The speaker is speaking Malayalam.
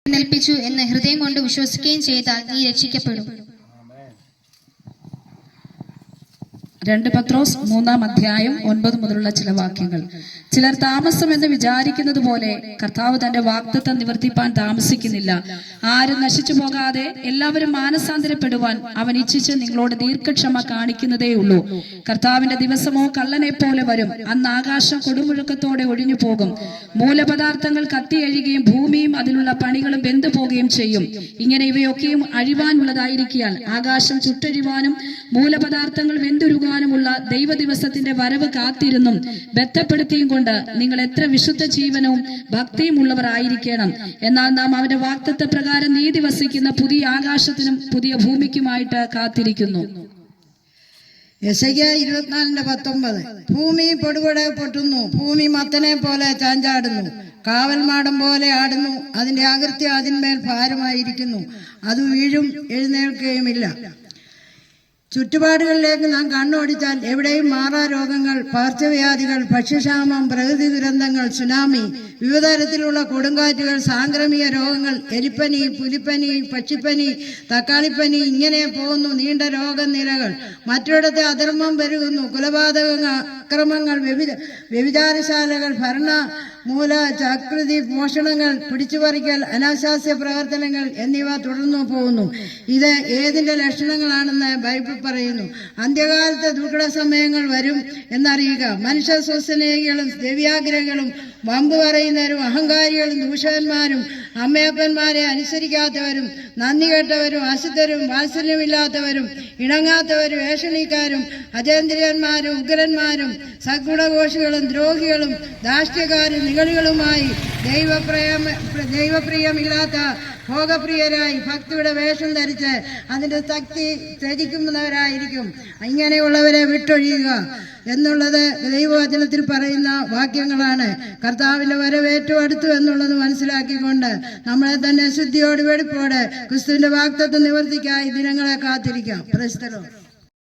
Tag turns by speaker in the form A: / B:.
A: എഴുന്നേൽപ്പിച്ചു എന്ന് ഹൃദയം കൊണ്ട് വിശ്വസിക്കുകയും ചെയ്താൽ നീ രക്ഷിക്കപ്പെടും.
B: 2 പത്രോസ് 3-ാം അധ്യായം 9 മുതലുള്ള ചില വാക്യങ്ങൾ. ചിലർ താമസമെന്ന് വിചാരിക്കുന്നത് പോലെ കർത്താവ് തന്റെ വാഗ്ദത്തം നിവർത്തിപ്പാൻ താമസിക്കുന്നില്ല. ആരും നശിച്ചു പോകാതെ എല്ലാവരും മാനസാന്തരപ്പെടുവാൻ അവൻ ഇച്ഛിച്ച് നിങ്ങളോട് ദീർഘക്ഷമ കാണിക്കുന്നതേ ഉള്ളൂ. കർത്താവിന്റെ ദിവസമോ കള്ളനെ പോലെ വരും. അന്ന് ആകാശം കൊടുമുഴക്കത്തോടെ ഒഴിഞ്ഞു പോകും. മൂലപദാർത്ഥങ്ങൾ കത്തിയഴുകയും ഭൂമിയും അതിലുള്ള പണികളും വെന്തുപോകുകയും ചെയ്യും. ഇങ്ങനെ ഇവയൊക്കെയും അഴിവാനുള്ളതായിരിക്കാൻ ആകാശം ചുട്ടഴിവാനും മൂലപദാർത്ഥങ്ങൾ വെന്തുരുകാനുമുള്ള ദൈവ ദിവസത്തിന്റെ വരവ് കാത്തിരുന്നും ബന്ധപ്പെടുത്തിയും കൊണ്ട് നിങ്ങൾ എത്ര വിശുദ്ധ ജീവനവും ഭക്തിയും ഉള്ളവർ ആയിരിക്കണം. എന്നാൽ നാം അവന്റെ വാഗ്ദത്ത പ്രകാരം നീതി വസിക്കുന്ന പുതിയ ആകാശത്തിനും പുതിയ ഭൂമിക്കുമായിട്ട് കാത്തിരിക്കുന്നു.
C: യെശയ്യാ 24:19. ഭൂമി പൊടുപൊടെ പൊട്ടുന്നു, ഭൂമി മത്തനെ പോലെ ചാഞ്ചാടുന്നു, കാവൽ മാടം പോലെ ആടുന്നു, അതിന്റെ ആകൃത്യം അതിന്മേൽ ഭാരമായിരിക്കുന്നു, അത് വീഴും എഴുന്നേൽക്കുകയുമില്ല. ചുറ്റുപാടുകളിലേക്ക് നാം കണ്ണോടിച്ചാൽ എവിടെയും മാറാരോഗങ്ങൾ, പകർച്ചവ്യാധികൾ, ഭക്ഷ്യക്ഷാമം, പ്രകൃതി ദുരന്തങ്ങൾ, സുനാമി, വിവിധ തരത്തിലുള്ള കൊടുങ്കാറ്റുകൾ, സാംക്രമിക രോഗങ്ങൾ, എലിപ്പനി, പുലിപ്പനി, പക്ഷിപ്പനി, തക്കാളിപ്പനി, ഇങ്ങനെ പോകുന്നു നീണ്ട രോഗനിരകൾ. മറ്റൊരിടത്ത് അധർമ്മം പെരുകുന്നു, കൊലപാതക അക്രമങ്ങൾ, വ്യഭിചാരശാലകൾ, ഭരണ മൂല ചാകൃതി, മോഷണങ്ങൾ, പിടിച്ചുപറിക്കൽ, അനാശാസ്യ പ്രവർത്തനങ്ങൾ എന്നിവ തുടർന്നു പോകുന്നു. ഇത് ഏതിന്റെ ലക്ഷണങ്ങളാണെന്ന് ബൈബിൾ പറയുന്നു. അന്ത്യകാലത്ത് ദുർഘട സമയങ്ങൾ വരും എന്നറിയുക. മനുഷ്യ സ്വസ്നേഹികളും ദിവ്യാഗ്രഹങ്ങളും വമ്പ് പറയുന്നവരും അഹങ്കാരികളും ദൂഷകന്മാരും അമ്മയപ്പന്മാരെ അനുസരിക്കാത്തവരും നന്ദി കെട്ടവരും അശുദ്ധരും വാത്സല്യമില്ലാത്തവരും ഇണങ്ങാത്തവരും ഏഷണിക്കാരും അജേന്ദ്രിയന്മാരും ഉഗ്രന്മാരും സദ്ഗുണഘോഷികളും ദ്രോഹികളും ധാർഷ്ട്യക്കാരും നിഗളികളുമായി ദൈവപ്രിയമില്ലാത്ത ഭോഗപ്രിയരായി ഭക്തിയുടെ വേഷം ധരിച്ച് അതിന്റെ ശക്തി ത്യജിക്കുന്നവരായിരിക്കും. ഇങ്ങനെയുള്ളവരെ വിട്ടൊഴിയുക എന്നുള്ളത് ദൈവവചനത്തിൽ പറയുന്ന വാക്യങ്ങളാണ്. കർത്താവിന്റെ വരവ് ഏറ്റവും അടുത്തു എന്നുള്ളത് മനസ്സിലാക്കിക്കൊണ്ട് നമ്മളെ തന്നെ ശുദ്ധിയോട് വെടിപ്പോടെ ക്രിസ്തുവിന്റെ വാഗ്ദത്തം നിവർത്തിക്കായി ദിനങ്ങളെ കാത്തിരിക്കാം. പ്രസ്തരം.